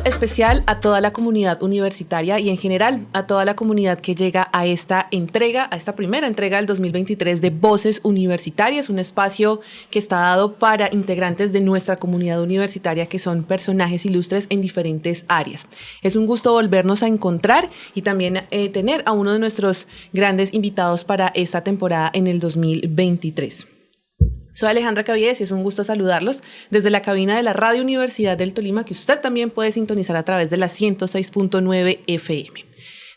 especial a toda la comunidad universitaria y en general a toda la comunidad que llega a esta entrega, a esta primera entrega del 2023 de Voces Universitarias, un espacio que está dado para integrantes de nuestra comunidad universitaria que son personajes ilustres en diferentes áreas. Es un gusto volvernos a encontrar y también tener a uno de nuestros grandes invitados para esta temporada en el 2023. Soy Alejandra Caviedes y es un gusto saludarlos desde la cabina de la Radio Universidad del Tolima, que usted también puede sintonizar a través de la 106.9 FM.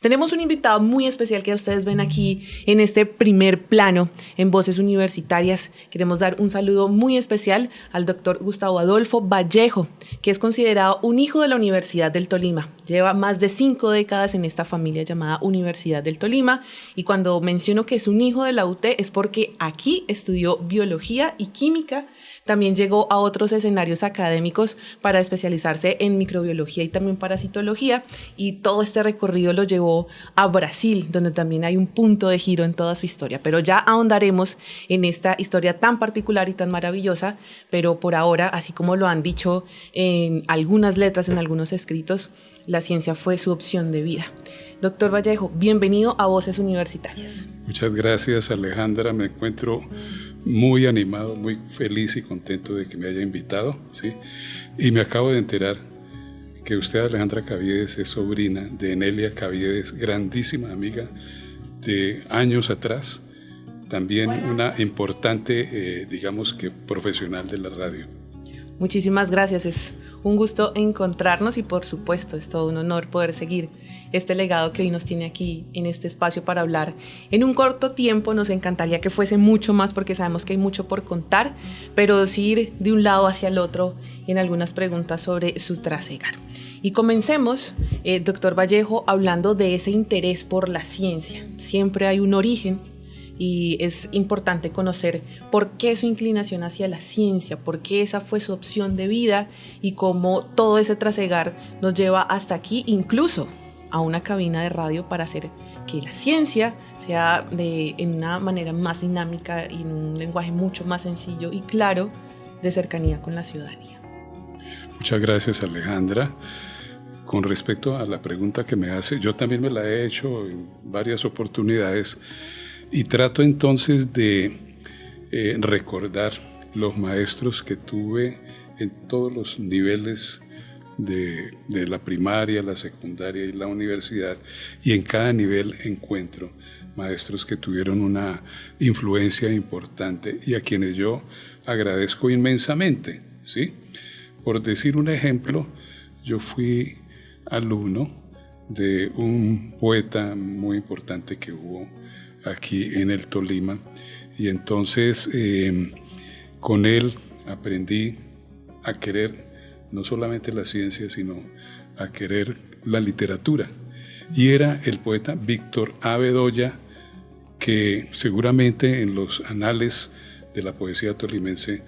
Tenemos un invitado muy especial que ustedes ven aquí en este primer plano en Voces Universitarias. Queremos dar un saludo muy especial al doctor Gustavo Adolfo Vallejo, que es considerado un hijo de la Universidad del Tolima. Lleva más de 5 décadas en esta familia llamada Universidad del Tolima, y cuando menciono que es un hijo de la UT es porque aquí estudió biología y química. También llegó a otros escenarios académicos para especializarse en microbiología y también parasitología, y todo este recorrido lo llevó a Brasil, donde también hay un punto de giro en toda su historia. Pero ya ahondaremos en esta historia tan particular y tan maravillosa, pero por ahora, así como lo han dicho en algunas letras, en algunos escritos, la ciencia fue su opción de vida. Doctor Vallejo, bienvenido a Voces Universitarias. Muchas gracias, Alejandra. Me encuentro muy animado, muy feliz y contento de que me haya invitado, ¿sí? Y me acabo de enterar que usted, Alejandra Caviedes, es sobrina de Enelia Caviedes, grandísima amiga de años atrás, también una importante, digamos que profesional de la radio. Muchísimas gracias, es un gusto encontrarnos y por supuesto es todo un honor poder seguir este legado que hoy nos tiene aquí en este espacio para hablar. En un corto tiempo nos encantaría que fuese mucho más porque sabemos que hay mucho por contar, pero sí ir de un lado hacia el otro en algunas preguntas sobre su trasegar. Y comencemos, doctor Vallejo, hablando de ese interés por la ciencia. Siempre hay un origen y es importante conocer por qué su inclinación hacia la ciencia, por qué esa fue su opción de vida y cómo todo ese trasegar nos lleva hasta aquí, incluso a una cabina de radio para hacer que la ciencia sea en una manera más dinámica y en un lenguaje mucho más sencillo y claro de cercanía con la ciudadanía. Muchas gracias, Alejandra. Con respecto a la pregunta que me hace, yo también me la he hecho en varias oportunidades y trato entonces de recordar los maestros que tuve en todos los niveles de la primaria, la secundaria y la universidad, y en cada nivel encuentro maestros que tuvieron una influencia importante y a quienes yo agradezco inmensamente, ¿sí? Por decir un ejemplo, yo fui alumno de un poeta muy importante que hubo aquí en el Tolima, y entonces con él aprendí a querer no solamente la ciencia, sino a querer la literatura. Y era el poeta Víctor A. Bedoya, que seguramente en los anales de la poesía tolimense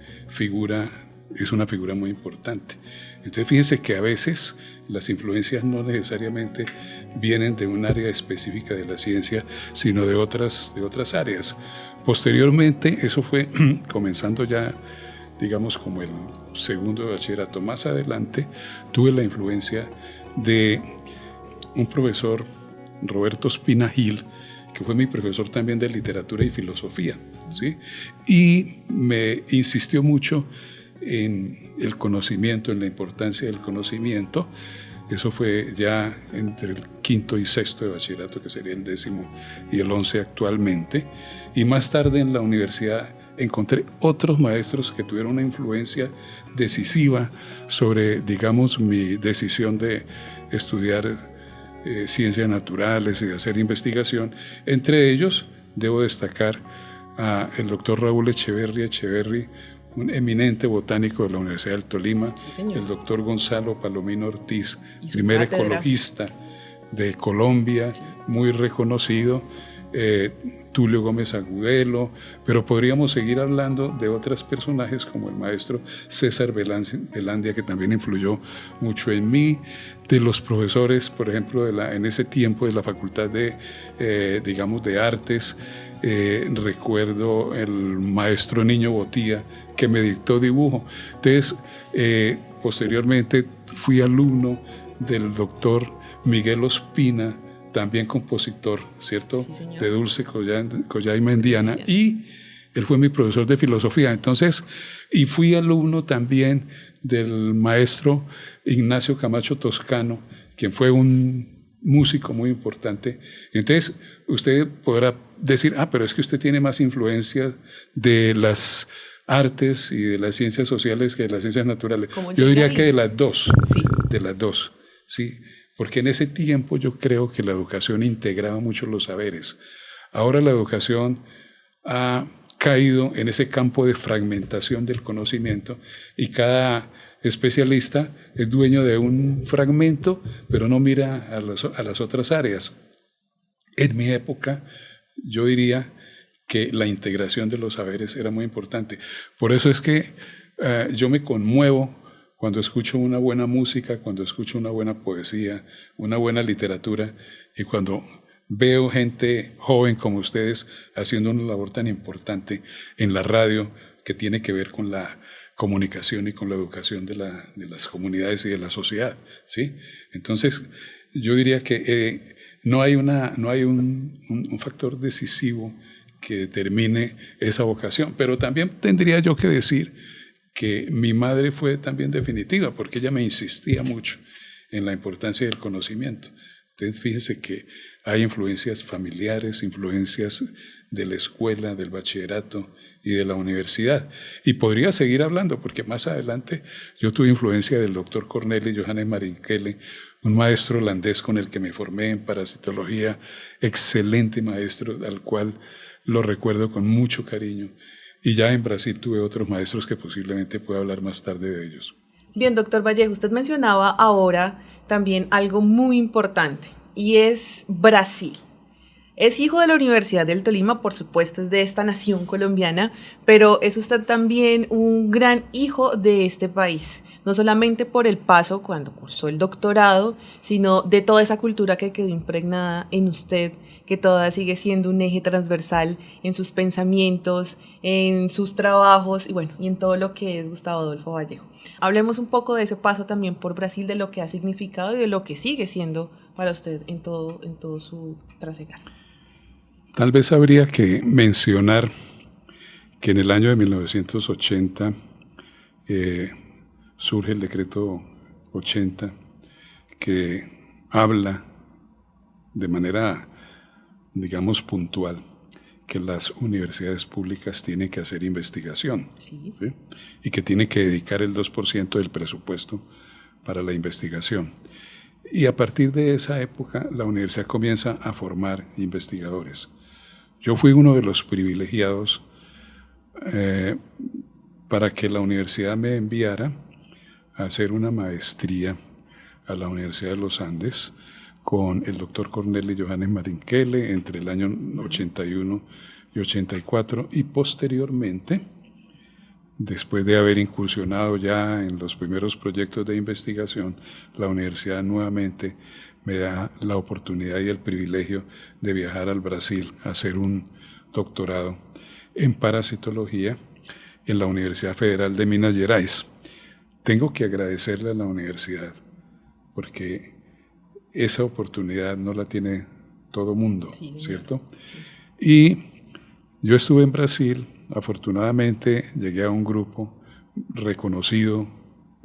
es una figura muy importante. Entonces fíjense que a veces las influencias no necesariamente vienen de un área específica de la ciencia, sino de otras áreas. Posteriormente, eso fue comenzando ya, digamos, como el segundo de bachillerato. Más adelante tuve la influencia de un profesor, Roberto Espina Gil, que fue mi profesor también de literatura y filosofía, ¿sí? Y me insistió mucho en el conocimiento, en la importancia del conocimiento. Eso fue ya entre el quinto y sexto de bachillerato, que sería el 10º y el 11 actualmente. Y más tarde en la universidad encontré otros maestros que tuvieron una influencia decisiva sobre, digamos, mi decisión de estudiar ciencias naturales y de hacer investigación. Entre ellos, debo destacar al doctor Raúl Echeverry, un eminente botánico de la Universidad del Tolima, sí, el doctor Gonzalo Palomino Ortiz, primer ecologista de Colombia, sí, muy reconocido, Tulio Gómez Agudelo, pero podríamos seguir hablando de otros personajes como el maestro César Velandia, que también influyó mucho en mí, de los profesores, por ejemplo, en ese tiempo de la Facultad de Artes. Recuerdo el maestro Niño Botía, que me dictó dibujo. Entonces, posteriormente fui alumno del doctor Miguel Ospina, también compositor, ¿cierto? Sí, señor. De Dulce Collaima Indiana, y él fue mi profesor de filosofía. Entonces, y fui alumno también del maestro Ignacio Camacho Toscano, quien fue un músico muy importante. Entonces, usted podrá decir, pero es que usted tiene más influencia de las artes y de las ciencias sociales que de las ciencias naturales. Yo diría que de las dos, sí. De las dos, sí. Porque en ese tiempo yo creo que la educación integraba mucho los saberes. Ahora la educación ha caído en ese campo de fragmentación del conocimiento y cada especialista es dueño de un fragmento, pero no mira a las otras áreas. En mi época, yo diría que la integración de los saberes era muy importante. Por eso es que yo me conmuevo cuando escucho una buena música, cuando escucho una buena poesía, una buena literatura, y cuando veo gente joven como ustedes haciendo una labor tan importante en la radio que tiene que ver con la comunicación y con la educación de las comunidades y de la sociedad, ¿sí? Entonces, yo diría que no hay un factor decisivo que determine esa vocación, pero también tendría yo que decir que mi madre fue también definitiva, porque ella me insistía mucho en la importancia del conocimiento. Entonces, fíjense que hay influencias familiares, influencias de la escuela, del bachillerato y de la universidad. Y podría seguir hablando, porque más adelante yo tuve influencia del doctor Corneli Johannes Marinkele, un maestro holandés con el que me formé en parasitología, excelente maestro, al cual lo recuerdo con mucho cariño. Y ya en Brasil tuve otros maestros que posiblemente pueda hablar más tarde de ellos. Bien, doctor Vallejo, usted mencionaba ahora también algo muy importante, y es Brasil. Es hijo de la Universidad del Tolima, por supuesto, es de esta nación colombiana, pero es usted también un gran hijo de este país, no solamente por el paso cuando cursó el doctorado, sino de toda esa cultura que quedó impregnada en usted, que todavía sigue siendo un eje transversal en sus pensamientos, en sus trabajos y en todo lo que es Gustavo Adolfo Vallejo. Hablemos un poco de ese paso también por Brasil, de lo que ha significado y de lo que sigue siendo para usted en todo su trasegar. Tal vez habría que mencionar que en el año de 1980 surge el decreto 80 que habla de manera, digamos, puntual que las universidades públicas tienen que hacer investigación, ¿sí? Y que tienen que dedicar el 2% del presupuesto para la investigación. Y a partir de esa época la universidad comienza a formar investigadores. Yo fui uno de los privilegiados para que la universidad me enviara a hacer una maestría a la Universidad de los Andes con el doctor Corneli Johannes Marinkele entre el año 81 y 84, y posteriormente, después de haber incursionado ya en los primeros proyectos de investigación, la universidad nuevamente me da la oportunidad y el privilegio de viajar al Brasil a hacer un doctorado en parasitología en la Universidad Federal de Minas Gerais. Tengo que agradecerle a la universidad porque esa oportunidad no la tiene todo mundo, sí, ¿cierto? Sí. Y yo estuve en Brasil, afortunadamente llegué a un grupo reconocido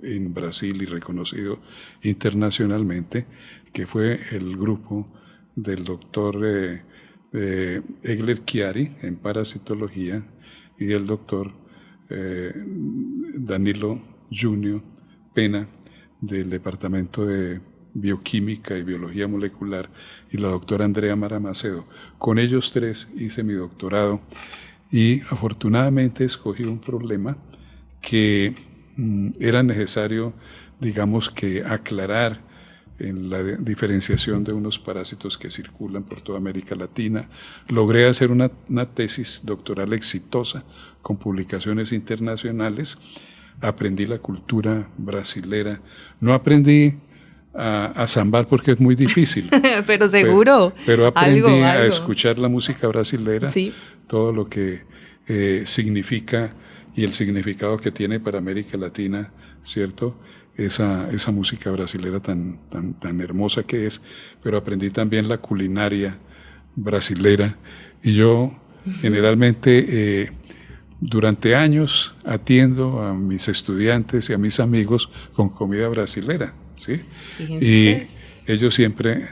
en Brasil y reconocido internacionalmente, que fue el grupo del doctor Egler Chiari en parasitología y del doctor Danilo Júnior Pena del Departamento de Bioquímica y Biología Molecular y la doctora Andrea Mara Macedo. Con ellos tres hice mi doctorado y afortunadamente escogí un problema que era necesario, digamos, que aclarar en la diferenciación de unos parásitos que circulan por toda América Latina. Logré hacer una tesis doctoral exitosa con publicaciones internacionales. Aprendí la cultura brasilera. No aprendí a zambar porque es muy difícil. Pero seguro. Pero aprendí a escuchar la música brasilera, sí, todo lo que significa y el significado que tiene para América Latina, ¿cierto? esa música brasilera tan hermosa que es, pero aprendí también la culinaria brasilera. Y yo generalmente durante años atiendo a mis estudiantes y a mis amigos con comida brasilera, ¿sí? Y ellos siempre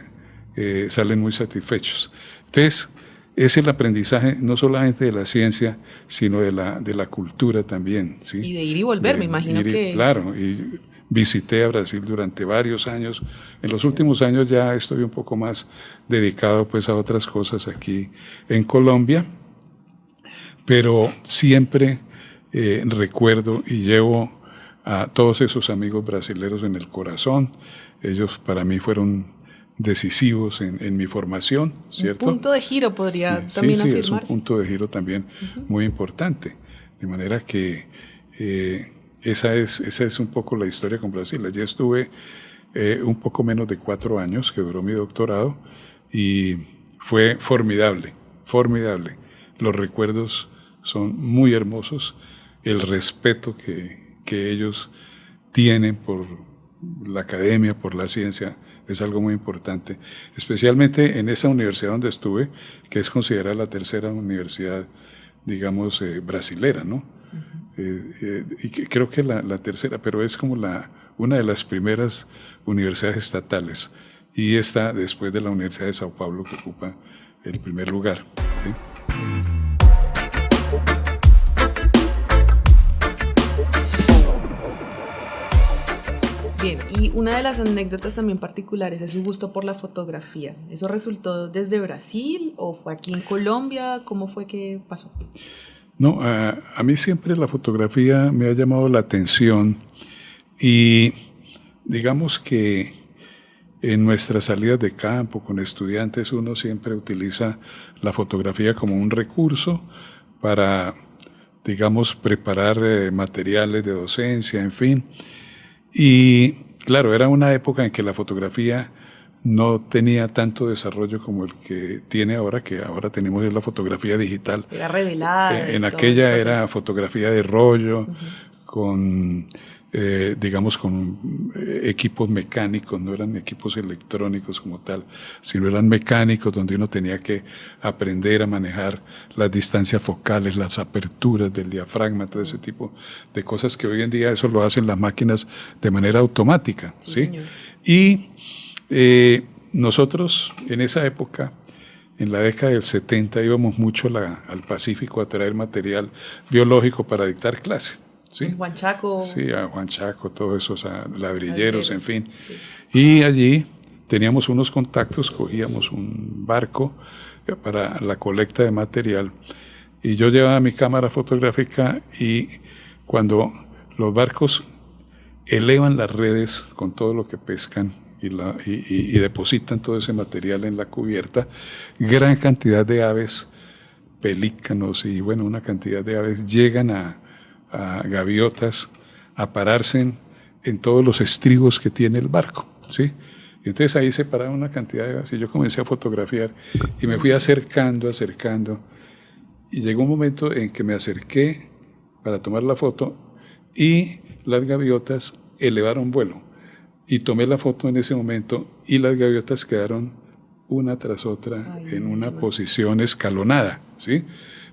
salen muy satisfechos. Entonces, es el aprendizaje no solamente de la ciencia, sino de la cultura también, ¿sí? Y de ir y volver, me imagino que... Claro, y visité a Brasil durante varios años. En los últimos años ya estoy un poco más dedicado pues a otras cosas aquí en Colombia, pero siempre recuerdo y llevo a todos esos amigos brasileños en el corazón. Ellos para mí fueron decisivos en mi formación, ¿cierto? Un punto de giro podría también afirmarse. Sí, es un punto de giro también muy importante. De manera que esa es un poco la historia con Brasil. Allí estuve un poco menos de 4 años, que duró mi doctorado, y fue formidable, formidable. Los recuerdos son muy hermosos, el respeto que ellos tienen por la academia, por la ciencia, es algo muy importante, especialmente en esa universidad donde estuve, que es considerada la tercera universidad, digamos, brasilera, ¿no? Y creo que la tercera, pero es como una de las primeras universidades estatales, y está después de la Universidad de Sao Paulo, que ocupa el primer lugar, ¿sí? Bien, y una de las anécdotas también particulares es su gusto por la fotografía. ¿Eso resultó desde Brasil o fue aquí en Colombia? ¿Cómo fue que pasó? No, a mí siempre la fotografía me ha llamado la atención y digamos que en nuestras salidas de campo con estudiantes uno siempre utiliza la fotografía como un recurso para, digamos, preparar materiales de docencia, en fin. Y claro, era una época en que la fotografía no tenía tanto desarrollo como el que tiene ahora, que ahora tenemos la fotografía digital. Era revelada. En aquella era fotografía de rollo, con, digamos, con equipos mecánicos, no eran equipos electrónicos como tal, sino eran mecánicos donde uno tenía que aprender a manejar las distancias focales, las aperturas del diafragma, todo ese tipo de cosas que hoy en día eso lo hacen las máquinas de manera automática, ¿sí? Y nosotros en esa época, en la década del 70, íbamos mucho al Pacífico a traer material biológico para dictar clases. ¿Sí? Juan Chaco. Sí, a Juan Chaco, todos esos ladrilleros, en fin. Sí. Y allí teníamos unos contactos, cogíamos un barco para la colecta de material y yo llevaba mi cámara fotográfica y cuando los barcos elevan las redes con todo lo que pescan y depositan todo ese material en la cubierta, gran cantidad de aves, pelícanos y bueno, una cantidad de aves llegan a gaviotas a pararse en todos los estribos que tiene el barco, ¿sí? Y entonces ahí se pararon una cantidad de aves y yo comencé a fotografiar y me fui acercando, y llegó un momento en que me acerqué para tomar la foto y las gaviotas elevaron vuelo y tomé la foto en ese momento y las gaviotas quedaron una tras otra en una posición escalonada, ¿sí?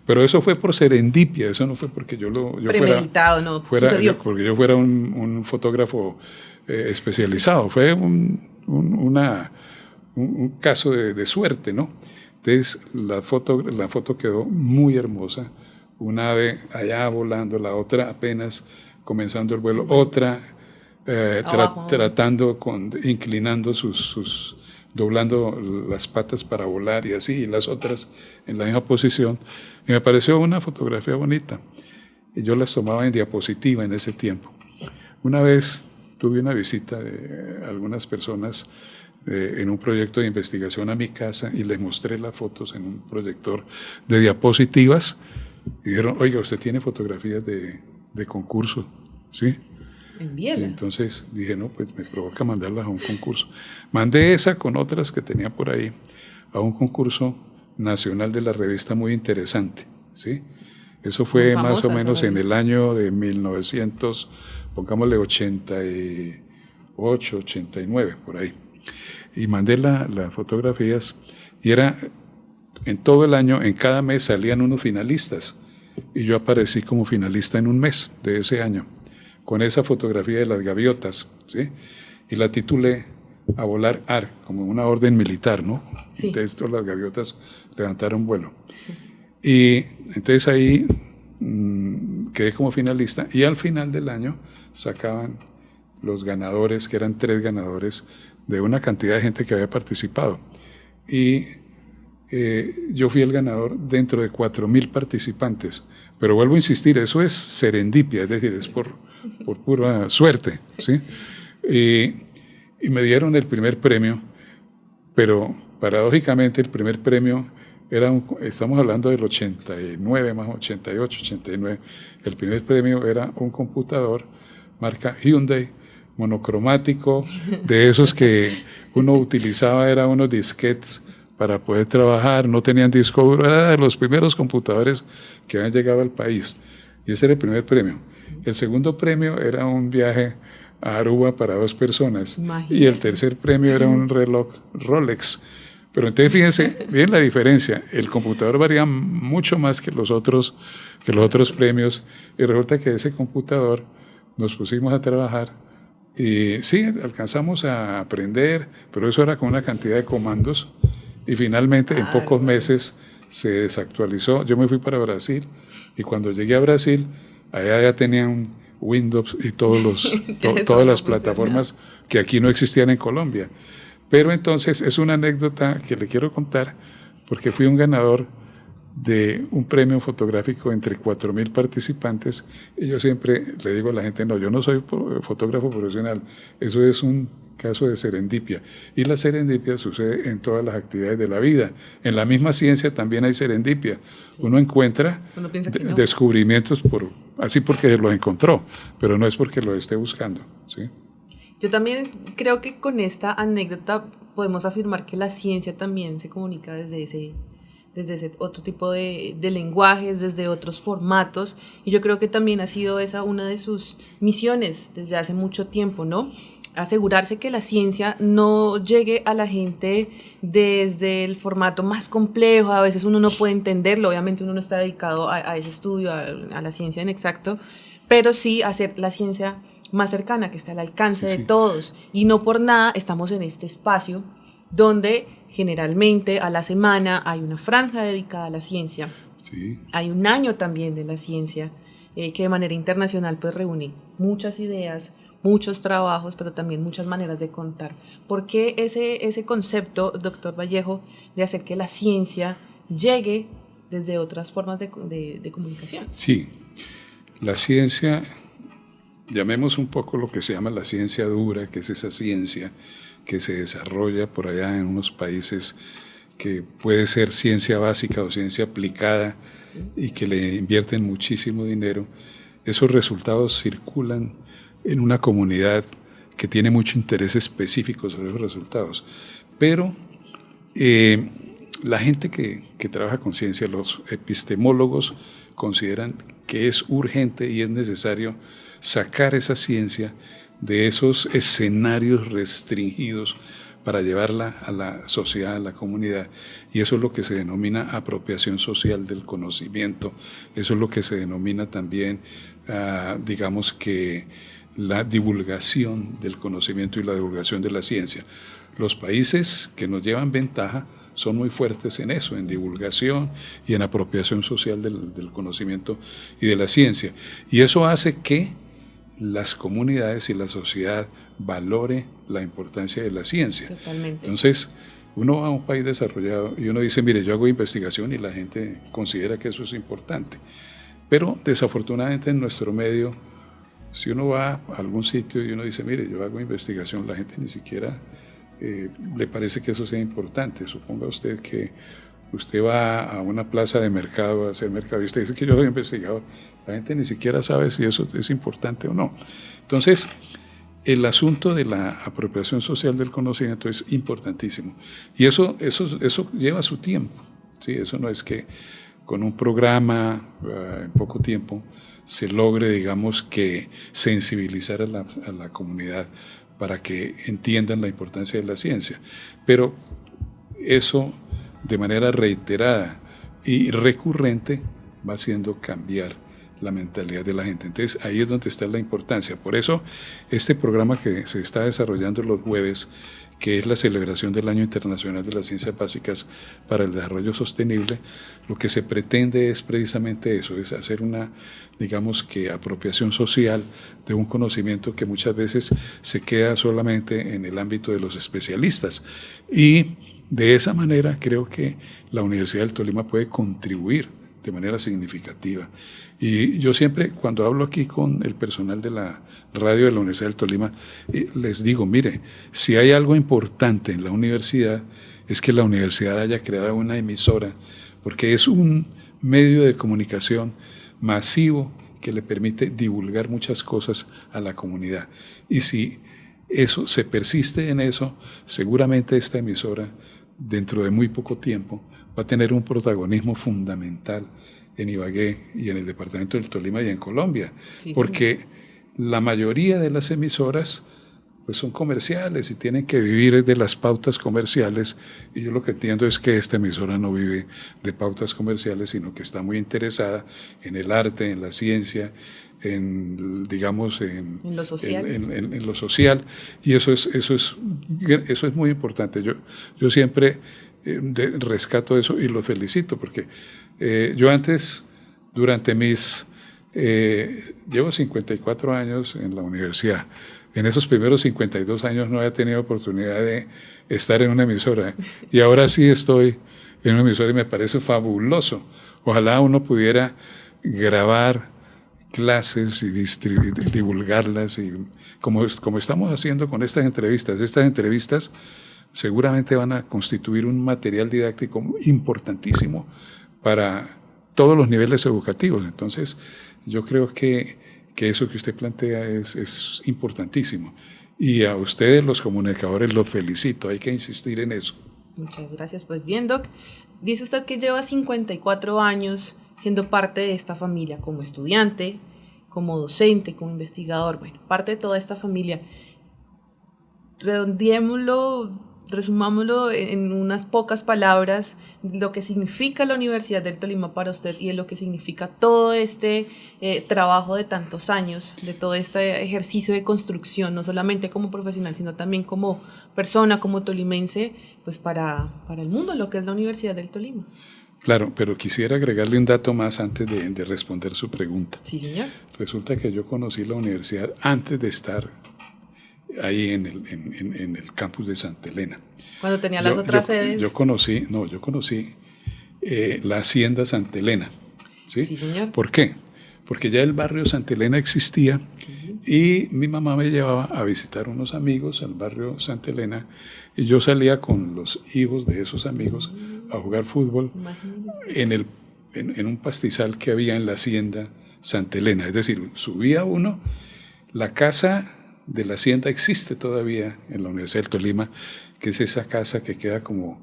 Pero eso fue por serendipia, eso no fue porque yo premeditado, sucedió. Porque yo fuera un fotógrafo especializado, fue un caso de suerte, ¿no? Entonces la foto quedó muy hermosa, una ave allá volando, la otra apenas comenzando el vuelo, otra inclinando doblando las patas para volar y así, y las otras en la misma posición. Y me pareció una fotografía bonita. Y yo las tomaba en diapositiva en ese tiempo. Una vez tuve una visita de algunas personas en un proyecto de investigación a mi casa y les mostré las fotos en un proyector de diapositivas y dijeron, oiga, usted tiene fotografías de concurso, ¿sí? Envíela. Entonces dije, no, pues me provoca mandarlas a un concurso. Mandé esa con otras que tenía por ahí a un concurso nacional de la revista Muy Interesante, ¿sí? Eso fue Muy más o famosa esa menos en el revista. año de 1900, pongámosle 88, 89, por ahí. Y mandé las fotografías y era en todo el año, en cada mes salían unos finalistas. Y yo aparecí como finalista en un mes de ese año, con esa fotografía de las gaviotas, ¿sí? Y la titulé A volar AR, como una orden militar, ¿no? Sí. Entonces las gaviotas levantaron vuelo. Y entonces ahí quedé como finalista y al final del año sacaban los ganadores, que eran 3 ganadores de una cantidad de gente que había participado. Y yo fui el ganador dentro de 4.000 participantes. Pero vuelvo a insistir, eso es serendipia, es decir, es por pura suerte, ¿sí? Y me dieron el primer premio, pero paradójicamente el primer premio era estamos hablando del 89, más 88, 89. El primer premio era un computador marca Hyundai, monocromático, de esos que uno utilizaba, era unos disquetes para poder trabajar, no tenían disco duro, era de los primeros computadores que habían llegado al país. Y ese era el primer premio. El segundo premio era un viaje a Aruba para 2 personas. Imagínate. Y el tercer premio era un reloj Rolex. Pero entonces fíjense bien la diferencia. El computador varía mucho más que los otros premios. Y resulta que ese computador nos pusimos a trabajar y sí, alcanzamos a aprender, pero eso era con una cantidad de comandos. Y finalmente, en pocos meses, se desactualizó. Yo me fui para Brasil y cuando llegué a Brasil, allá ya tenían Windows y todas las plataformas que aquí no existían en Colombia. Pero entonces es una anécdota que le quiero contar porque fui un ganador de un premio fotográfico entre 4.000 participantes y yo siempre le digo a la gente, no, yo no soy fotógrafo profesional, eso es un caso de serendipia. Y la serendipia sucede en todas las actividades de la vida. En la misma ciencia también hay serendipia. Sí. Uno encuentra descubrimientos así porque los encontró, pero no es porque los esté buscando, ¿sí? Yo también creo que con esta anécdota podemos afirmar que la ciencia también se comunica desde ese otro tipo de lenguajes, desde otros formatos, y yo creo que también ha sido esa una de sus misiones desde hace mucho tiempo, ¿no? Asegurarse que la ciencia no llegue a la gente desde el formato más complejo. A veces uno no puede entenderlo, obviamente uno no está dedicado a ese estudio, a la ciencia en exacto, pero sí hacer la ciencia más cercana, que está al alcance de todos, y no por nada estamos en este espacio donde generalmente a la semana hay una franja dedicada a la ciencia. Sí. Hay un año también de la ciencia que de manera internacional pues reúne muchas ideas, muchos trabajos, pero también muchas maneras de contar. ¿Por qué ese concepto, doctor Vallejo, de hacer que la ciencia llegue desde otras formas de comunicación? Sí, la ciencia, llamemos un poco lo que se llama la ciencia dura, que es esa ciencia que se desarrolla por allá en unos países que puede ser ciencia básica o ciencia aplicada y que le invierten muchísimo dinero. Esos resultados circulan en una comunidad que tiene mucho interés específico sobre esos resultados. Pero la gente que trabaja con ciencia, los epistemólogos, consideran que es urgente y es necesario sacar esa ciencia de esos escenarios restringidos para llevarla a la sociedad, a la comunidad. Y eso es lo que se denomina apropiación social del conocimiento. Eso es lo que se denomina también, digamos que, la divulgación del conocimiento y la divulgación de la ciencia. Los países que nos llevan ventaja son muy fuertes en eso, en divulgación y en apropiación social del conocimiento y de la ciencia. Y eso hace que las comunidades y la sociedad valore la importancia de la ciencia. Totalmente. Entonces, uno va a un país desarrollado y uno dice, mire, yo hago investigación y la gente considera que eso es importante. Pero desafortunadamente en nuestro medio, si uno va a algún sitio y uno dice, mire, yo hago investigación, la gente ni siquiera le parece que eso sea importante. Suponga usted que usted va a una plaza de mercado a hacer mercado y usted dice que yo soy investigador. La gente ni siquiera sabe si eso es importante o no. Entonces, el asunto de la apropiación social del conocimiento es importantísimo. Y eso lleva su tiempo. ¿Sí? Eso no es que con un programa en poco tiempo se logre, digamos, que sensibilizar a la comunidad para que entiendan la importancia de la ciencia. Pero eso de manera reiterada y recurrente va haciendo cambiar la mentalidad de la gente. Entonces ahí es donde está la importancia. Por eso este programa que se está desarrollando los jueves, que es la celebración del Año Internacional de las Ciencias Básicas para el Desarrollo Sostenible, lo que se pretende es precisamente eso, es hacer una, digamos que, apropiación social de un conocimiento que muchas veces se queda solamente en el ámbito de los especialistas. Y de esa manera creo que la Universidad del Tolima puede contribuir de manera significativa. Y yo siempre, cuando hablo aquí con el personal de la radio de la Universidad del Tolima, les digo, mire, si hay algo importante en la universidad, es que la universidad haya creado una emisora, porque es un medio de comunicación masivo que le permite divulgar muchas cosas a la comunidad. Y si eso se persiste en eso, seguramente esta emisora, dentro de muy poco tiempo, va a tener un protagonismo fundamental en Ibagué y en el departamento del Tolima y en Colombia, sí, porque la mayoría de las emisoras pues son comerciales y tienen que vivir de las pautas comerciales, y yo lo que entiendo es que esta emisora no vive de pautas comerciales, sino que está muy interesada en el arte, en la ciencia, en, digamos, en lo social, en lo social, y eso es muy importante. Yo siempre rescato eso y lo felicito, porque yo antes, durante llevo 54 años en la universidad. En esos primeros 52 años no había tenido oportunidad de estar en una emisora, y ahora sí estoy en una emisora y me parece fabuloso. Ojalá uno pudiera grabar clases y divulgarlas, y como estamos haciendo con estas entrevistas. Estas entrevistas seguramente van a constituir un material didáctico importantísimo para todos los niveles educativos. Entonces, yo creo que eso que usted plantea es importantísimo. Y a ustedes, los comunicadores, los felicito. Hay que insistir en eso. Muchas gracias. Pues bien, Doc, dice usted que lleva 54 años siendo parte de esta familia, como estudiante, como docente, como investigador, bueno, parte de toda esta familia. Redondeémoslo, resumámoslo en unas pocas palabras, lo que significa la Universidad del Tolima para usted y lo que significa todo este trabajo de tantos años, de todo este ejercicio de construcción, no solamente como profesional, sino también como persona, como tolimense, pues para el mundo, lo que es la Universidad del Tolima. Claro, pero quisiera agregarle un dato más antes de responder su pregunta. Sí, señor. Resulta que yo conocí la universidad antes de estar ahí en el campus de Santa Elena. Cuando tenía las otras sedes. Yo conocí la hacienda Santa Elena. ¿Sí? Sí, señor. ¿Por qué? Porque ya el barrio Santa Elena existía, y mi mamá me llevaba a visitar unos amigos al barrio Santa Elena, y yo salía con los hijos de esos amigos a jugar fútbol en un pastizal que había en la hacienda Santa Elena. Es decir, subía uno, la casa de la hacienda existe todavía en la Universidad del Tolima, que es esa casa que queda como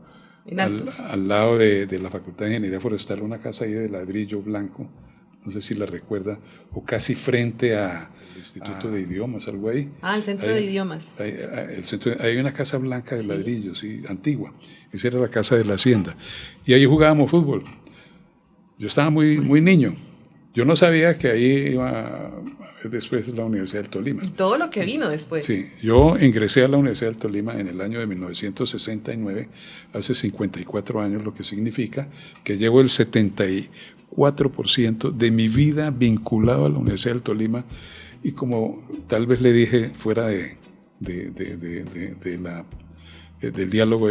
al lado de la Facultad de Ingeniería Forestal, una casa ahí de ladrillo blanco, no sé si la recuerda, o casi frente al Instituto de Idiomas, algo ahí. El Centro de Idiomas. Hay una casa blanca de ladrillo, sí, antigua. Esa era la casa de la hacienda. Y ahí jugábamos fútbol. Yo estaba muy niño. Yo no sabía que ahí iba después la Universidad del Tolima. Y todo lo que vino después. Sí, yo ingresé a la Universidad del Tolima en el año de 1969, hace 54 años, lo que significa que llevo el 74% de mi vida vinculado a la Universidad del Tolima, y como tal vez le dije fuera del diálogo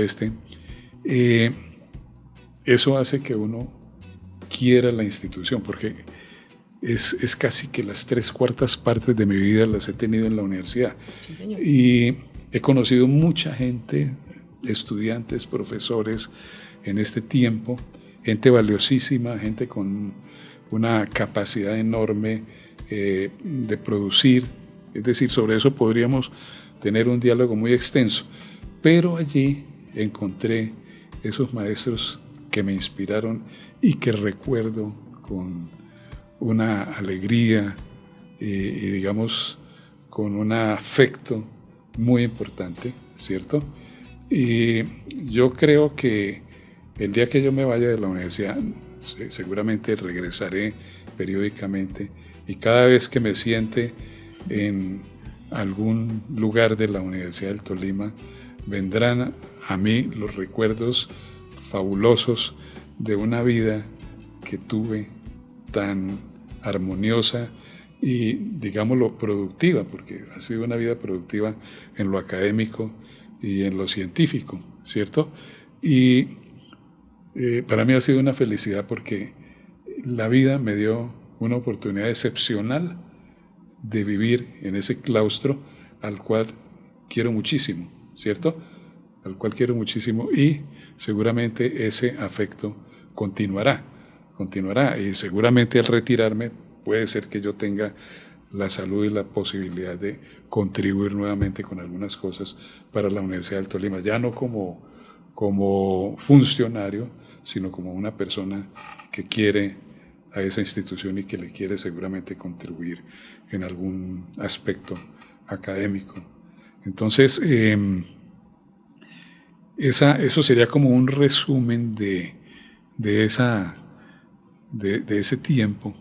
eso hace que uno quiera la institución, porque es casi que las 3/4 partes de mi vida las he tenido en la universidad. Sí, señor. Y he conocido mucha gente, estudiantes, profesores en este tiempo, gente valiosísima, gente con una capacidad enorme de producir. Es decir, sobre eso podríamos tener un diálogo muy extenso, pero allí encontré esos maestros que me inspiraron y que recuerdo con una alegría y digamos con un afecto muy importante, ¿cierto? Y yo creo que el día que yo me vaya de la universidad, seguramente regresaré periódicamente y cada vez que me siente en algún lugar de la Universidad del Tolima, vendrán a mí los recuerdos fabulosos de una vida que tuve tan armoniosa y, digámoslo, productiva, porque ha sido una vida productiva en lo académico y en lo científico, ¿cierto? Y para mí ha sido una felicidad porque la vida me dio una oportunidad excepcional de vivir en ese claustro al cual quiero muchísimo, ¿cierto? Al cual quiero muchísimo y seguramente ese afecto continuará y seguramente al retirarme puede ser que yo tenga la salud y la posibilidad de contribuir nuevamente con algunas cosas para la Universidad del Tolima, ya no como funcionario, sino como una persona que quiere a esa institución y que le quiere seguramente contribuir en algún aspecto académico. Entonces, eso sería como un resumen de ese tiempo,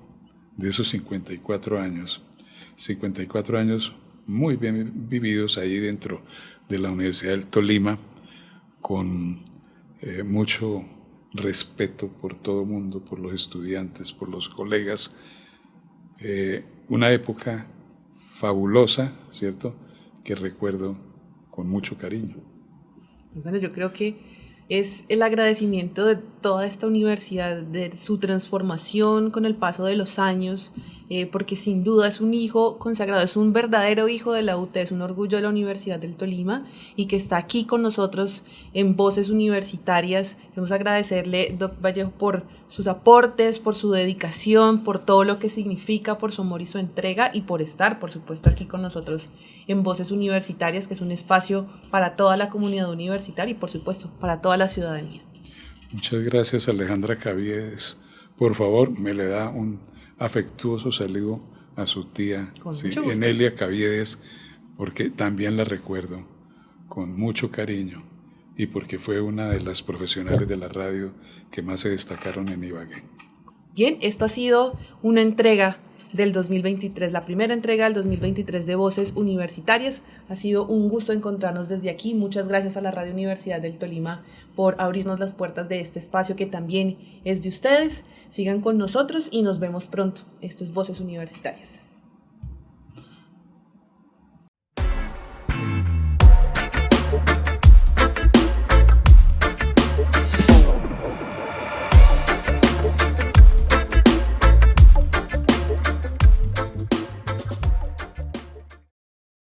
de esos 54 años. 54 años muy bien vividos ahí dentro de la Universidad del Tolima, con mucho respeto por todo el mundo, por los estudiantes, por los colegas. Una época fabulosa, ¿cierto?, que recuerdo con mucho cariño. Pues bueno, yo creo que es el agradecimiento de toda esta universidad, de su transformación con el paso de los años, porque sin duda es un hijo consagrado, es un verdadero hijo de la UT, es un orgullo de la Universidad del Tolima y que está aquí con nosotros en Voces Universitarias. Queremos agradecerle, Doc Vallejo, por sus aportes, por su dedicación, por todo lo que significa, por su amor y su entrega y por estar, por supuesto, aquí con nosotros en Voces Universitarias, que es un espacio para toda la comunidad universitaria y, por supuesto, para toda la ciudadanía. Muchas gracias, Alejandra Caviedes. Por favor, me le da un afectuoso saludo a su tía, sí, Enelia Caviedes, porque también la recuerdo con mucho cariño y porque fue una de las profesionales de la radio que más se destacaron en Ibagué. Bien, esto ha sido una entrega del 2023, la primera entrega del 2023 de Voces Universitarias. Ha sido un gusto encontrarnos desde aquí. Muchas gracias a la Radio Universidad del Tolima por abrirnos las puertas de este espacio que también es de ustedes. Sigan con nosotros y nos vemos pronto. Esto es Voces Universitarias.